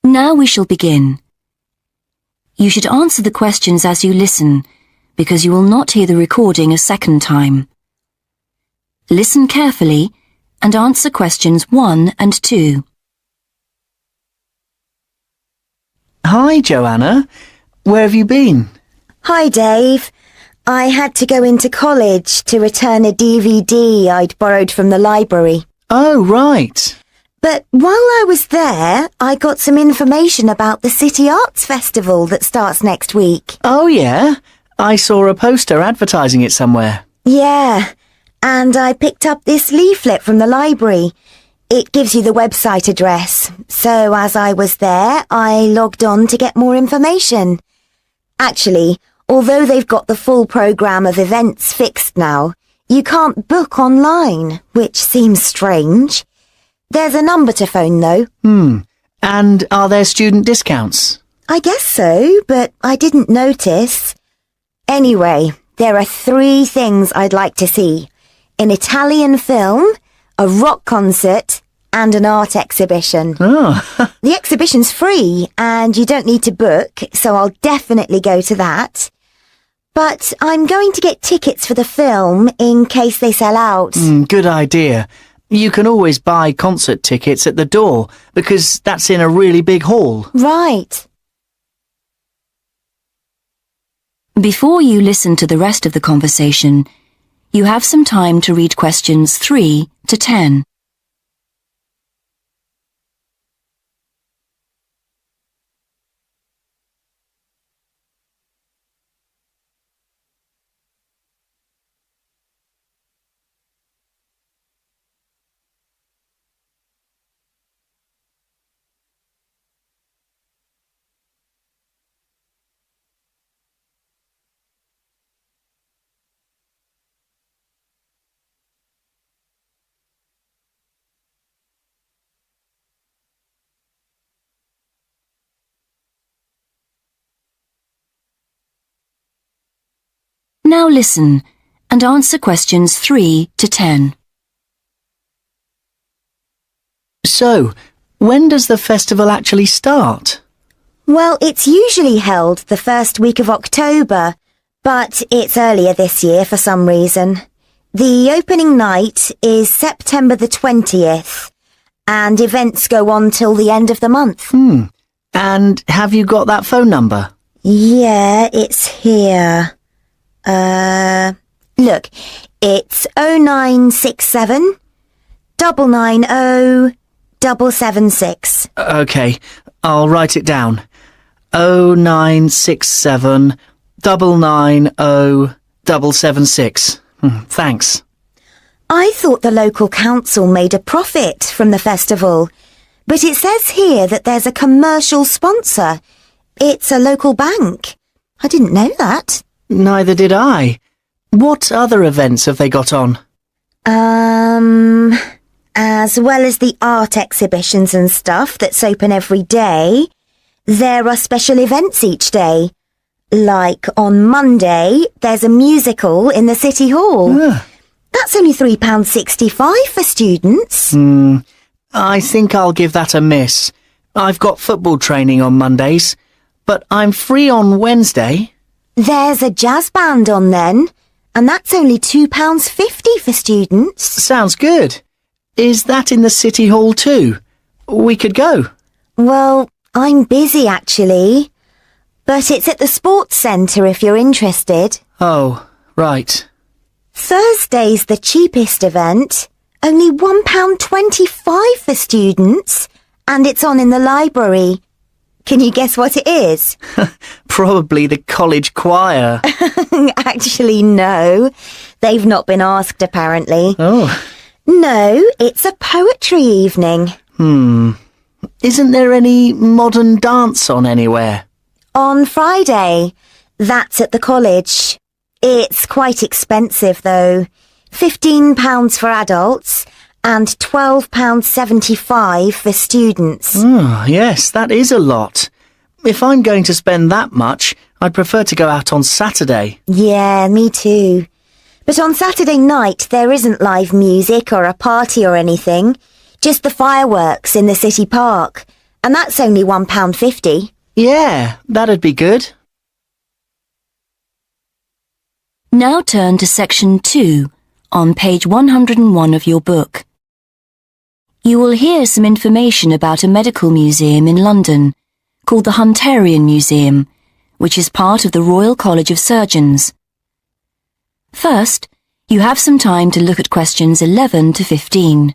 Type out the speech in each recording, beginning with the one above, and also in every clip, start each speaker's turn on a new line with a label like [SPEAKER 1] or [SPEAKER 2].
[SPEAKER 1] Now we shall begin. You should answer the questions as you listen, because you will not hear the recording a second time. Listen carefully and answer questions 1 and 2.
[SPEAKER 2] Hi, Joanna. Where have you been?
[SPEAKER 3] Hi, Dave. I had to go into college to return a DVD I'd borrowed from the library.
[SPEAKER 2] Oh, right.
[SPEAKER 3] But while I was there, I got some information about the City Arts Festival that starts next week.
[SPEAKER 2] Oh, yeah? I saw a poster advertising it somewhere.
[SPEAKER 3] Yeah, and I picked up this leaflet from the library. It gives you the website address. So as I was there, I logged on to get more information. Actually, although they've got the full programme of events fixed now, you can't book online, which seems strange. There's a number to phone, though.
[SPEAKER 2] And are there student discounts?
[SPEAKER 3] I guess so, but I didn't notice. Anyway, there are 3 things I'd like to see. An Italian film, a rock concert, and an art exhibition.
[SPEAKER 2] Oh,
[SPEAKER 3] The exhibition's free, and you don't need to book, so I'll definitely go to that. But I'm going to get tickets for the film in case they sell out.
[SPEAKER 2] good idea. You can always buy concert tickets at the door, because that's in a really big hall.
[SPEAKER 3] Right.
[SPEAKER 1] Before you listen to the rest of the conversation, you have some time to read questions 3 to 10. Now listen and answer questions 3 to 10.
[SPEAKER 2] So, when does the festival actually start?
[SPEAKER 3] Well, it's usually held the first week of October, but it's earlier this year for some reason. The opening night is September the 20th, and events go on till the end of the month.
[SPEAKER 2] And have you got that phone number?
[SPEAKER 3] Yeah, it's here. Look, it's 0967 990 776.
[SPEAKER 2] Okay, I'll write it down. 0967 990 776. Thanks.
[SPEAKER 3] I thought the local council made a profit from the festival, but it says here that there's a commercial sponsor. It's a local bank. I didn't know that.
[SPEAKER 2] Neither did I. What other events have they got on?
[SPEAKER 3] As well as the art exhibitions and stuff that's open every day, there are special events each day. Like on Monday, there's a musical in the City Hall. That's only £3.65 for students.
[SPEAKER 2] I think I'll give that a miss. I've got football training on Mondays, but I'm free on Wednesday.
[SPEAKER 3] There's a jazz band on then, and that's only £2.50 for students.
[SPEAKER 2] Sounds good. Is that in the City Hall too? We could go.
[SPEAKER 3] Well, I'm busy actually, but it's at the sports centre if you're interested.
[SPEAKER 2] Oh, right.
[SPEAKER 3] Thursday's the cheapest event, only £1.25 for students, and it's on in the library. Can you guess what it is?
[SPEAKER 2] Probably the college choir.
[SPEAKER 3] Actually, no. They've not been asked, apparently.
[SPEAKER 2] Oh.
[SPEAKER 3] No, it's a poetry evening.
[SPEAKER 2] Isn't there any modern dance on anywhere?
[SPEAKER 3] On Friday. That's at the college. It's quite expensive, though. £15 for adults and £12.75 for students.
[SPEAKER 2] Oh, yes, that is a lot. If I'm going to spend that much, I'd prefer to go out on Saturday.
[SPEAKER 3] Yeah, me too. But on Saturday night, there isn't live music or a party or anything. Just the fireworks in the city park. And that's only £1.50.
[SPEAKER 2] Yeah, that'd be good.
[SPEAKER 1] Now turn to section 2 on page 101 of your book. You will hear some information about a medical museum in London called the Hunterian Museum, which is part of the Royal College of Surgeons. First, you have some time to look at questions 11 to 15.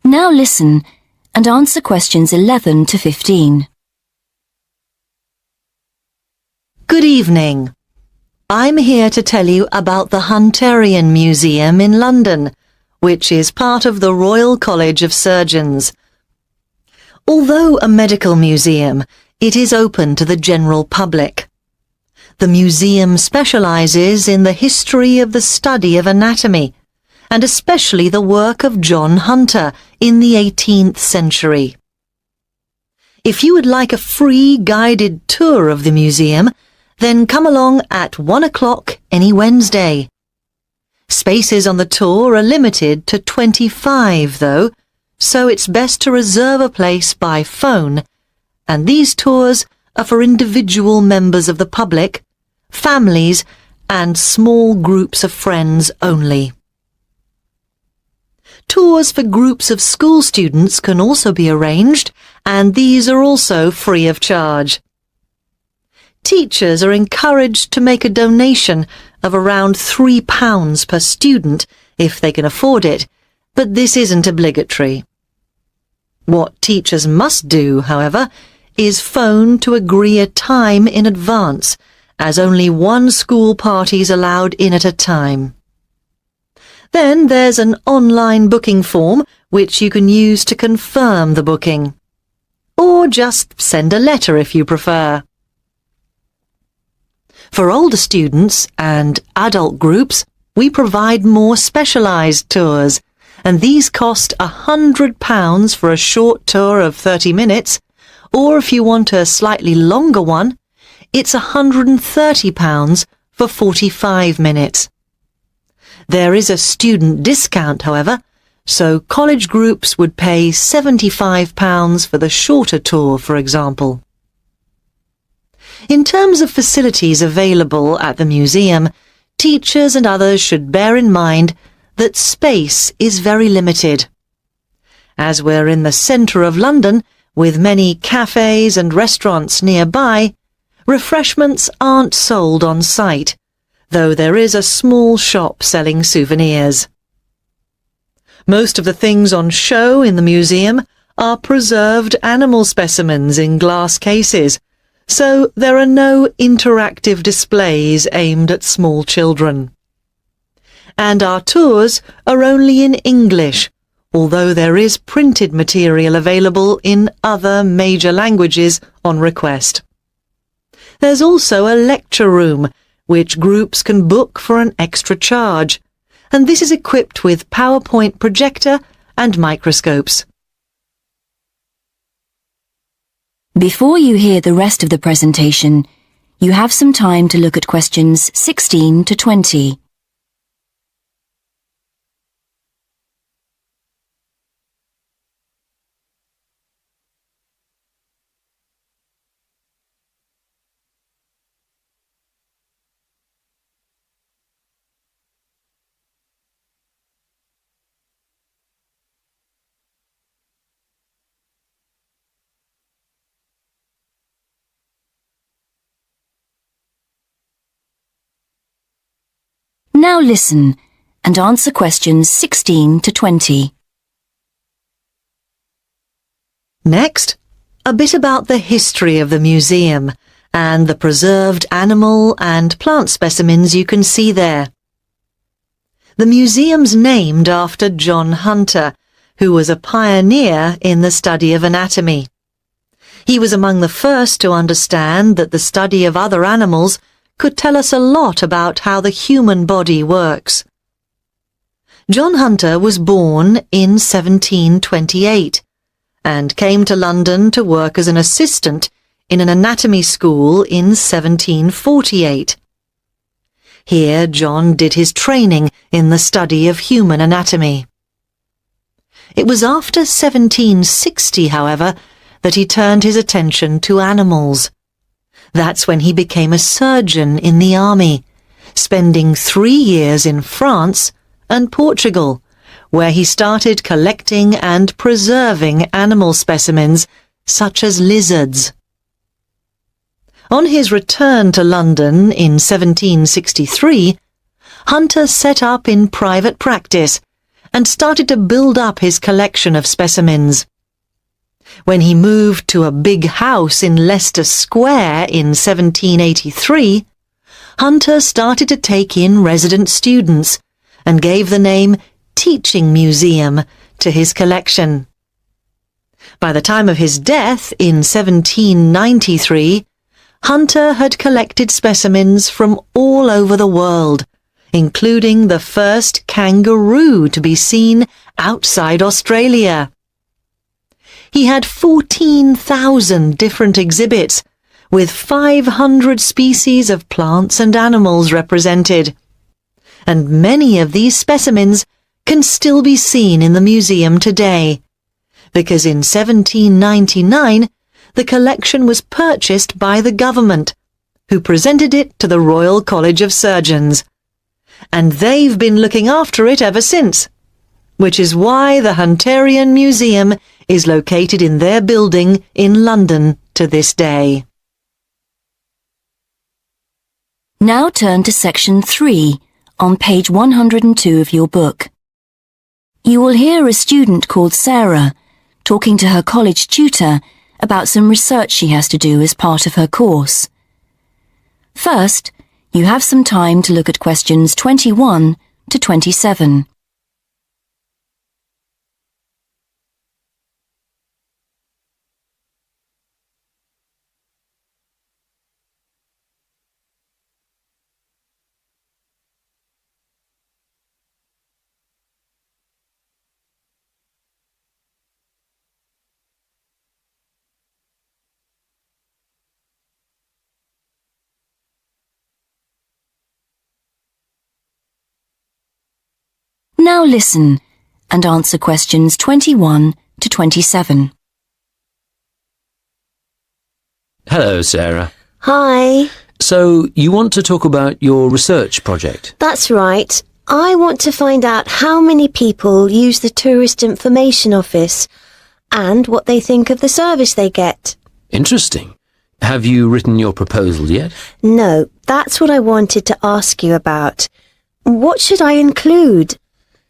[SPEAKER 1] Now listen and answer questions 11 to 15.
[SPEAKER 4] Good evening. I'm here to tell you about the Hunterian Museum in London, which is part of the Royal College of Surgeons. Although a medical museum, it is open to the general public. The museum specializes in the history of the study of anatomy, and especially the work of John Hunter in the 18th century. If you would like a free guided tour of the museum, then come along at 1 o'clock any Wednesday. Spaces on the tour are limited to 25 though, so it's best to reserve a place by phone, and these tours are for individual members of the public, families, and small groups of friends only. Tours for groups of school students can also be arranged, and these are also free of charge. Teachers are encouraged to make a donation of around £3 per student if they can afford it, but this isn't obligatory. What teachers must do, however, is phone to agree a time in advance, as only one school party is allowed in at a time. Then there's an online booking form which you can use to confirm the booking. Or just send a letter if you prefer. For older students and adult groups, we provide more specialized tours, and these cost £100 for a short tour of 30 minutes, or if you want a slightly longer one, it's £130 for 45 minutes. There is a student discount, however, so college groups would pay £75 for the shorter tour, for example. In terms of facilities available at the museum, teachers and others should bear in mind that space is very limited. As we're in the centre of London, with many cafes and restaurants nearby, refreshments aren't sold on site, though there is a small shop selling souvenirs. Most of the things on show in the museum are preserved animal specimens in glass cases, so there are no interactive displays aimed at small children. And our tours are only in English, although there is printed material available in other major languages on request. There's also a lecture room, which groups can book for an extra charge, and this is equipped with PowerPoint projector and microscopes.
[SPEAKER 1] Before you hear the rest of the presentation, you have some time to look at questions 16 to 20. Now listen and answer questions 16 to 20.
[SPEAKER 4] Next, a bit about the history of the museum and the preserved animal and plant specimens you can see there. The museum's named after John Hunter, who was a pioneer in the study of anatomy. He was among the first to understand that the study of other animals could tell us a lot about how the human body works. John Hunter was born in 1728 and came to London to work as an assistant in an anatomy school in 1748. Here John did his training in the study of human anatomy. It was after 1760, however, that he turned his attention to animals. That's when he became a surgeon in the army, spending 3 years in France and Portugal, where he started collecting and preserving animal specimens such as lizards. On his return to London in 1763, Hunter set up in private practice and started to build up his collection of specimens. When he moved to a big house in Leicester Square in 1783, Hunter started to take in resident students and gave the name Teaching Museum to his collection. By the time of his death in 1793, Hunter had collected specimens from all over the world, including the first kangaroo to be seen outside Australia. He had 14,000 different exhibits, with 500 species of plants and animals represented. And many of these specimens can still be seen in the museum today, because in 1799 the collection was purchased by the government, who presented it to the Royal College of Surgeons. And they've been looking after it ever since, which is why the Hunterian Museum is located in their building in London to this day.
[SPEAKER 1] Now turn to section 3 on page 102 of your book. You will hear a student called Sarah talking to her college tutor about some research she has to do as part of her course. First, you have some time to look at questions 21 to 27. Now listen and answer questions 21 to 27.
[SPEAKER 5] Hello, Sarah.
[SPEAKER 3] Hi.
[SPEAKER 5] So, you want to talk about your research project?
[SPEAKER 3] That's right. I want to find out how many people use the Tourist Information Office and what they think of the service they get.
[SPEAKER 5] Interesting. Have you written your proposal yet?
[SPEAKER 3] No, that's what I wanted to ask you about. What should I include?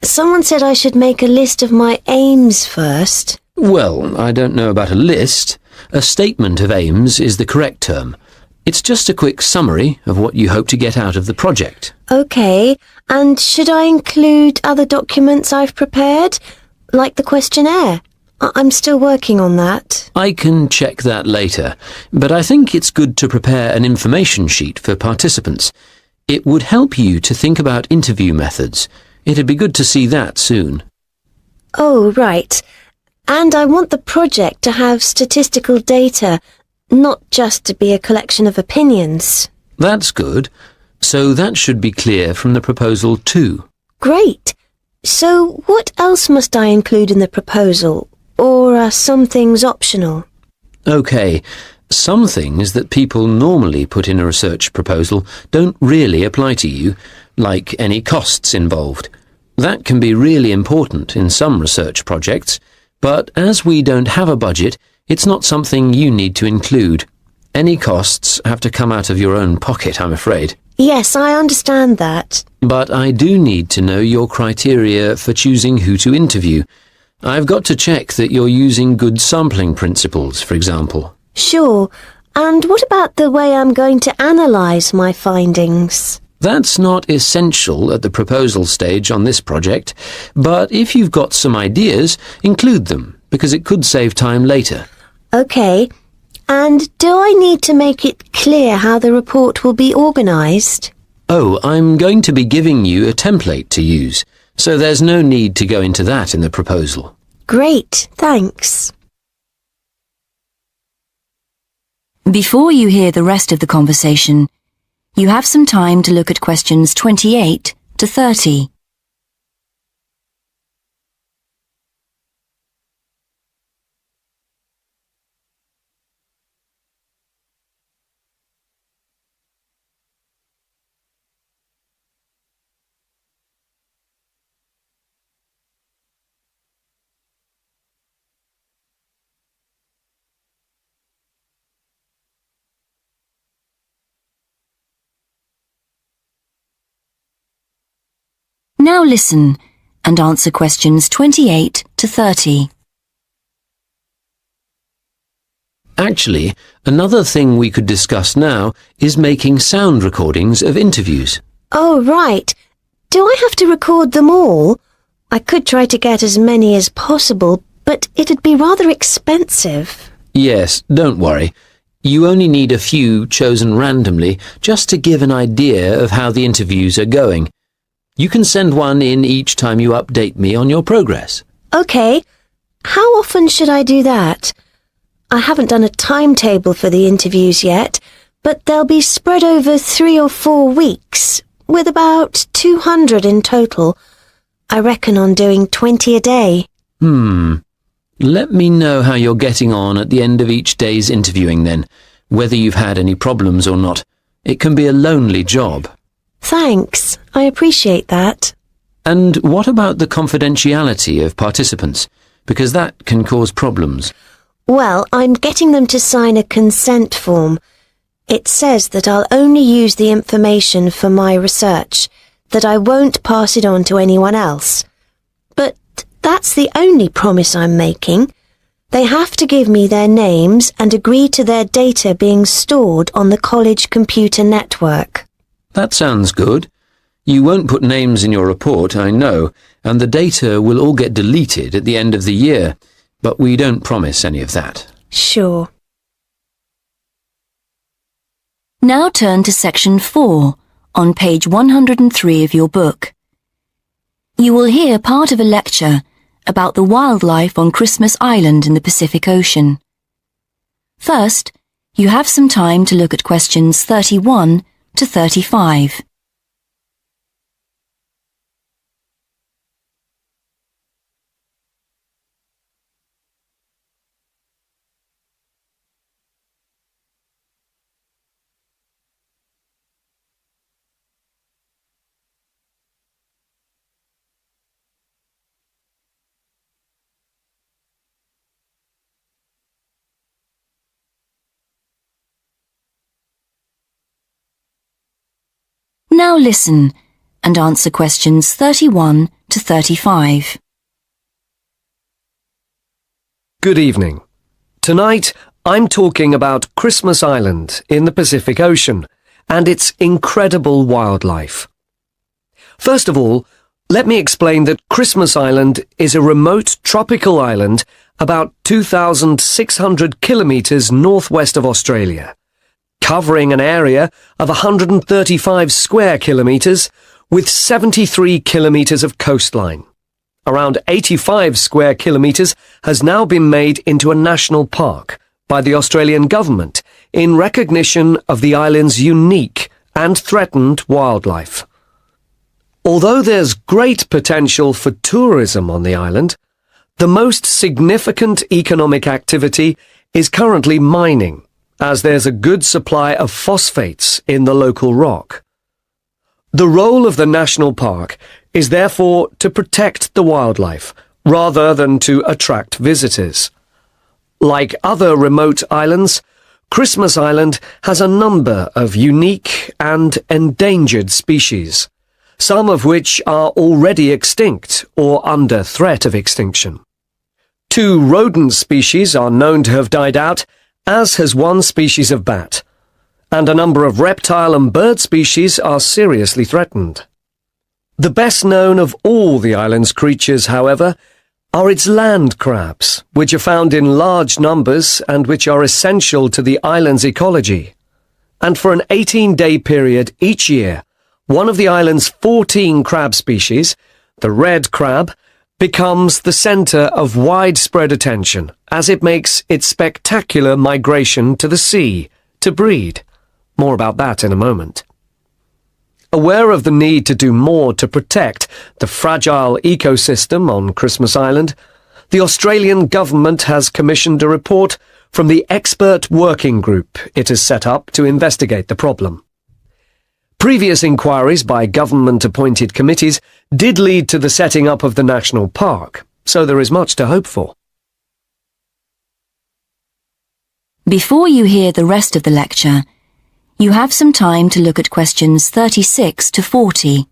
[SPEAKER 3] Someone said I should make a list of my aims first.
[SPEAKER 5] Well, I don't know about a list. A statement of aims is the correct term. It's just a quick summary of what you hope to get out of the project.
[SPEAKER 3] OK, and should I include other documents I've prepared, like the questionnaire? I'm still working on that.
[SPEAKER 5] I can check that later, but I think it's good to prepare an information sheet for participants. It would help you to think about interview methods. It'd be good to see that soon.
[SPEAKER 3] Oh, right. And I want the project to have statistical data, not just to be a collection of opinions.
[SPEAKER 5] That's good. So that should be clear from the proposal too.
[SPEAKER 3] Great. So what else must I include in the proposal? Or are some things optional?
[SPEAKER 5] OK. Some things that people normally put in a research proposal don't really apply to you, like any costs involved. That can be really important in some research projects, but as we don't have a budget, it's not something you need to include. Any costs have to come out of your own pocket, I'm afraid.
[SPEAKER 3] Yes, I understand that.
[SPEAKER 5] But I do need to know your criteria for choosing who to interview. I've got to check that you're using good sampling principles, for example.
[SPEAKER 3] Sure. And what about the way I'm going to analyse my findings?
[SPEAKER 5] That's not essential at the proposal stage on this project, but if you've got some ideas, include them, because it could save time later.
[SPEAKER 3] OK.
[SPEAKER 6] And do I need to make it clear how the report will be organised?
[SPEAKER 5] Oh, I'm going to be giving you a template to use, so there's no need to go into that in the proposal.
[SPEAKER 6] Great, thanks.
[SPEAKER 1] Before you hear the rest of the conversation, you have some time to look at questions 28 to 30. Now listen and answer questions 28 to 30.
[SPEAKER 5] Actually, another thing we could discuss now is making sound recordings of interviews.
[SPEAKER 6] Oh, right. Do I have to record them all? I could try to get as many as possible, but it'd be rather expensive.
[SPEAKER 5] Yes, don't worry. You only need a few chosen randomly just to give an idea of how the interviews are going. You can send one in each time you update me on your progress.
[SPEAKER 6] OK. How often should I do that? I haven't done a timetable for the interviews yet, but they'll be spread over 3 or 4 weeks, with about 200 in total. I reckon on doing 20 a day.
[SPEAKER 5] Let me know how you're getting on at the end of each day's interviewing then, whether you've had any problems or not. It can be a lonely job.
[SPEAKER 6] Thanks. I appreciate that.
[SPEAKER 5] And what about the confidentiality of participants? Because that can cause problems.
[SPEAKER 6] Well, I'm getting them to sign a consent form. It says that I'll only use the information for my research, that I won't pass it on to anyone else. But that's the only promise I'm making. They have to give me their names and agree to their data being stored on the college computer network.
[SPEAKER 5] That sounds good. You won't put names in your report, I know, and the data will all get deleted at the end of the year, but we don't promise any of that.
[SPEAKER 6] Sure.
[SPEAKER 1] Now turn to section 4 on page 103 of your book. You will hear part of a lecture about the wildlife on Christmas Island in the Pacific Ocean. First, you have some time to look at questions 31 to 35. Now listen and answer questions 31 to 35.
[SPEAKER 7] Good evening. Tonight, I'm talking about Christmas Island in the Pacific Ocean and its incredible wildlife. First of all, let me explain that Christmas Island is a remote tropical island about 2,600 kilometres northwest of Australia, covering an area of 135 square kilometres with 73 kilometres of coastline. Around 85 square kilometres has now been made into a national park by the Australian government in recognition of the island's unique and threatened wildlife. Although there's great potential for tourism on the island, the most significant economic activity is currently mining, as there's a good supply of phosphates in the local rock. The role of the national park is therefore to protect the wildlife, rather than to attract visitors. Like other remote islands, Christmas Island has a number of unique and endangered species, some of which are already extinct or under threat of extinction. 2 rodent species are known to have died out, as has 1 species of bat, and a number of reptile and bird species are seriously threatened. The best known of all the island's creatures, however, are its land crabs, which are found in large numbers and which are essential to the island's ecology. And for an 18-day period each year, one of the island's 14 crab species, the red crab, becomes the centre of widespread attention as it makes its spectacular migration to the sea to breed. More about that in a moment. Aware of the need to do more to protect the fragile ecosystem on Christmas Island, the Australian government has commissioned a report from the expert working group it has set up to investigate the problem. Previous inquiries by government-appointed committees did lead to the setting up of the national park, so there is much to hope for.
[SPEAKER 1] Before you hear the rest of the lecture, you have some time to look at questions 36 to 40.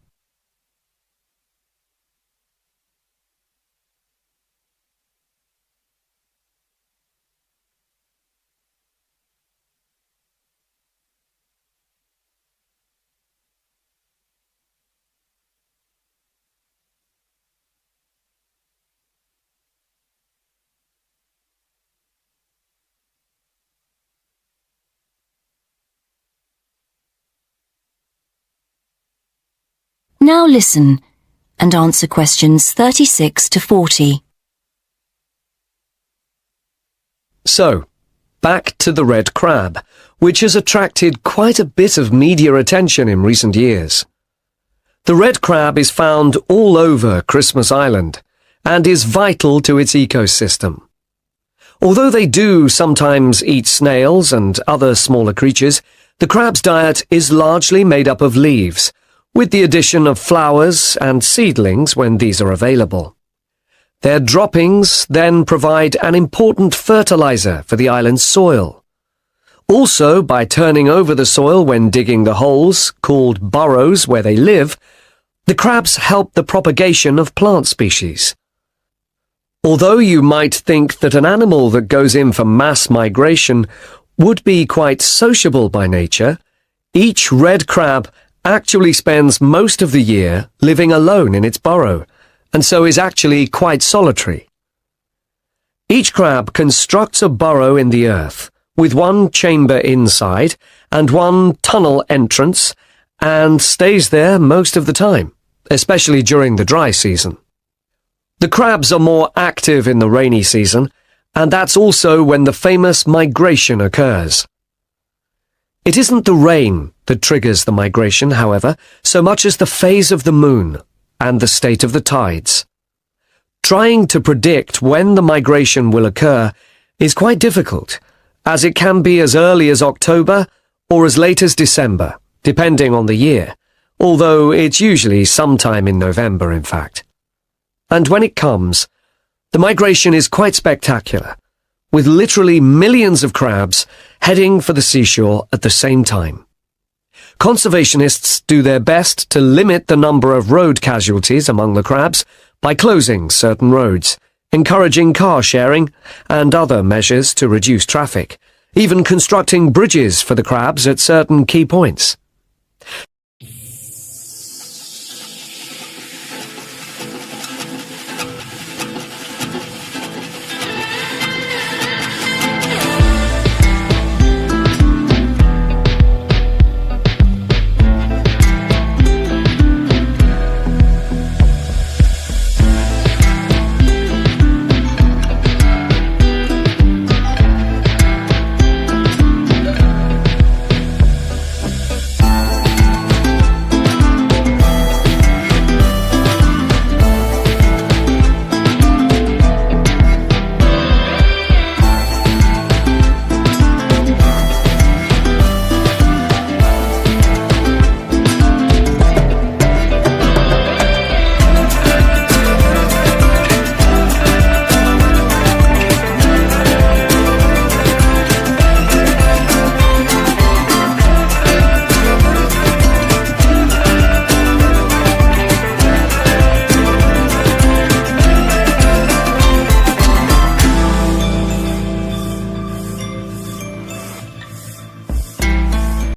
[SPEAKER 1] Now listen and answer questions 36 to 40.
[SPEAKER 7] So, back to the red crab, which has attracted quite a bit of media attention in recent years. The red crab is found all over Christmas Island and is vital to its ecosystem. Although they do sometimes eat snails and other smaller creatures, the crab's diet is largely made up of leaves, with the addition of flowers and seedlings when these are available. Their droppings then provide an important fertilizer for the island's soil. Also, by turning over the soil when digging the holes, called burrows where they live, the crabs help the propagation of plant species. Although you might think that an animal that goes in for mass migration would be quite sociable by nature, each red crab actually spends most of the year living alone in its burrow, and so is actually quite solitary. Each crab constructs a burrow in the earth, with one chamber inside and one tunnel entrance, and stays there most of the time, especially during the dry season. The crabs are more active in the rainy season, and that's also when the famous migration occurs. It isn't the rain that triggers the migration, however, so much as the phase of the moon and the state of the tides. Trying to predict when the migration will occur is quite difficult, as it can be as early as October or as late as December, depending on the year, although it's usually sometime in November, in fact. And when it comes, the migration is quite spectacular, with literally millions of crabs heading for the seashore at the same time. Conservationists do their best to limit the number of road casualties among the crabs by closing certain roads, encouraging car sharing, and other measures to reduce traffic, even constructing bridges for the crabs at certain key points.